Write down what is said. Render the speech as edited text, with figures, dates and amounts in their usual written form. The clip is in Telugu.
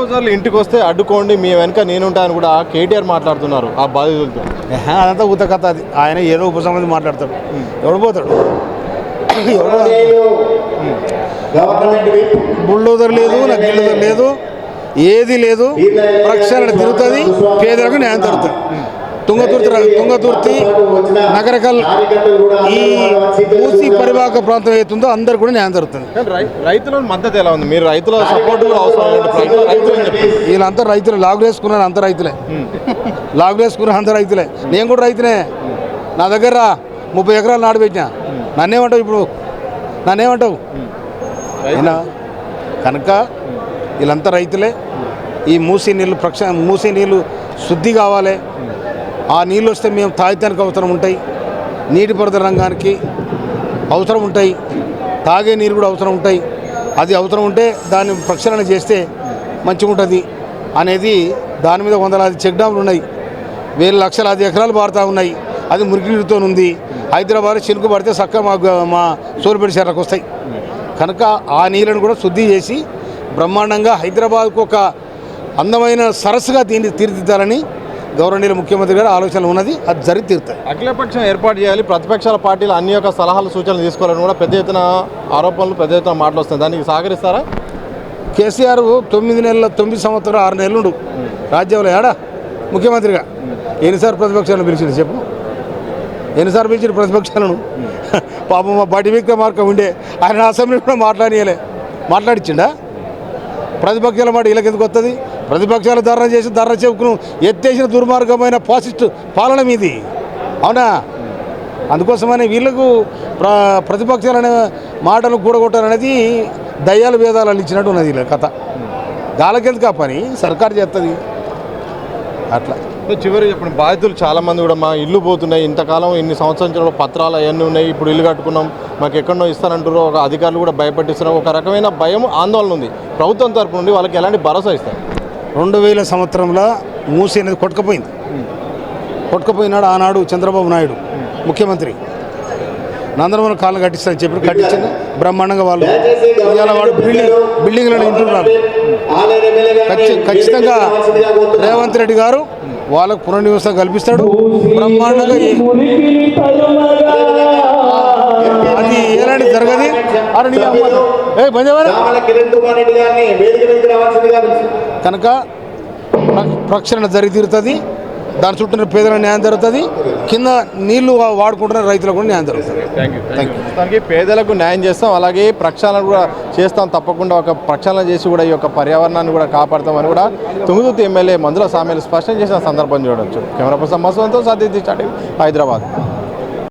బుల్డోజర్లు ఇంటికి వస్తే అడ్డుకోండి, మీ వెనక నేనుంటాను కూడా కేటీఆర్ మాట్లాడుతున్నారు ఆ బాధితులతో. అదంతా ఊత కథ. అది ఆయన ఏదో ఉపసంహతి మాట్లాడతాడు. ఎవడు పోతాడు? బుల్డోజర్ లేదు, నాకు గిల్డోజర్ లేదు, ఏది లేదు. ప్రక్షాళన తిరుగుతుంది, పేదలకు న్యాయం జరుగుతుంది. తుంగతుర్తి నగరకల్ ఈ మూసి పరివాహక ప్రాంతం ఏతుందో అందరు కూడా న్యాయం జరుగుతుంది. రైతుల మద్దతు ఎలా ఉంది? మీరు రైతుల సపోర్ట్ వీళ్ళంతా రైతులే. లాగు వేసుకున్నారు అంత రైతులే. లాగు వేసుకున్నారు అంత రైతులే. నేను కూడా రైతునే. నా దగ్గర 30 ఎకరాలు నాటు పెట్టినా. నన్నేమంటావు ఇప్పుడు? నన్నేమంటావు? అయినా కనుక వీళ్ళంతా రైతులే. ఈ మూసీ నీళ్ళు శుద్ధి కావాలి. ఆ నీళ్ళు వస్తే మేము తాగటానికి అవసరం ఉంటాయి, నీటిపారుదల రంగానికి అవసరం ఉంటాయి, తాగే నీరు కూడా అవసరం ఉంటాయి. అది అవసరం ఉంటే దాన్ని ప్రక్షాళన చేస్తే మంచిగా ఉంటుంది అనేది. దాని మీద 100 చెక్ డ్యాములు ఉన్నాయి, 1000 లక్షలాది ఎకరాలు పారుతూ ఉన్నాయి. అది మురికి నీరుతో ఉంది. హైదరాబాద్ చినుకు పడితే చక్కగా మా సోలిపేట చెర్లకు వస్తాయి. కనుక ఆ నీళ్ళను కూడా శుద్ధి చేసి బ్రహ్మాండంగా హైదరాబాద్కు ఒక అందమైన సరస్సుగా తీర్చిదిద్దాలని గౌరవనీయుల ముఖ్యమంత్రి గారు ఆలోచన ఉన్నది. అది జరిగి తీరుతాయి. అఖిలపక్షం ఏర్పాటు చేయాలి, ప్రతిపక్షాల పార్టీలు అన్ని యొక్క సలహాలు సూచనలు తీసుకోవాలని కూడా పెద్ద ఎత్తున ఆరోపణలు, పెద్ద ఎత్తున మాటలు వస్తాయి. దానికి సహకరిస్తారా? కేసీఆర్ 9 సంవత్సరాలు 6 నెలలు రాజ్యంలో ఏడా ముఖ్యమంత్రిగా ఎన్నిసార్లు ప్రతిపక్షాలను పిలిచింది చెప్పు? ఎన్నిసార్లు పిలిచిన ప్రతిపక్షాలను? పాపం మా బడి విక్రమార్క ఉండే ఆయన అసెంబ్లీ కూడా మాట్లాడిచ్చిండా? ప్రతిపక్షాల మాట వీళ్ళకి ఎందుకు వస్తుంది? ప్రతిపక్షాలు ధర్నా చెప్పుకును ఎత్తేసిన దుర్మార్గమైన ఫాసిస్ట్ పాలన మీది, అవునా? అందుకోసమని వీళ్ళకు ప్రతిపక్షాలనే మాటలు కూడగొట్టాలనేది దయ్యాలు వేదాలు ఇచ్చినట్టు ఉన్నది వీళ్ళ కథ. గాలకెందుకు ఆ పని? సర్కారు చేస్తుంది అట్లా. చివరి చెప్పండి, బాధితులు చాలామంది కూడా మా ఇల్లు పోతున్నాయి, ఇంతకాలం ఇన్ని సంవత్సరాల పత్రాలు అవన్నీ ఉన్నాయి, ఇప్పుడు ఇల్లు కట్టుకున్నాం, మాకు ఎక్కడో ఇస్తానంటారు. ఒక అధికారులు కూడా భయపట్టిస్తున్నారు. ఒక రకమైన భయం, ఆందోళన ఉంది. ప్రభుత్వం తరపు నుండి వాళ్ళకి ఎలాంటి భరోసా ఇస్తారు? 2000 సంవత్సరంలో మూసి అనేది కొట్టుకుపోయినాడు ఆనాడు చంద్రబాబు నాయుడు ముఖ్యమంత్రి. నందనవరం కాలం కట్టిస్తానని చెప్పి కట్టించింది బ్రహ్మాండంగా. వాళ్ళు ఇవాళ వాడు బిల్డింగ్లను ఇంటున్నారు. ఖచ్చితంగా రేవంత్ రెడ్డి గారు వాళ్ళకు పునర్నివాసం కల్పిస్తాడు బ్రహ్మాండంగా. అది ఎలాంటి జరగదు. కనుక ప్రక్షాళన జరిగి తీరుతుంది. దాని చుట్టూ పేదల న్యాయం జరుగుతుంది. కింద నీళ్లు వాడుకుంటున్న రైతులకు కూడా న్యాయం జరుగుతుంది. Thank you. పేదలకు న్యాయం చేస్తాం, అలాగే ప్రక్షాళన కూడా చేస్తాం. తప్పకుండా ఒక ప్రక్షాళన చేసి కూడా ఈ యొక్క పర్యావరణాన్ని కూడా కాపాడతామని కూడా తుంగతుర్తి ఎమ్మెల్యే మందుల సామ్యాలు స్పష్టం చేసిన సందర్భం చూడవచ్చు. కెమెరా పర్సన్ మసూద్తో సతీష్ చాటి, హైదరాబాద్.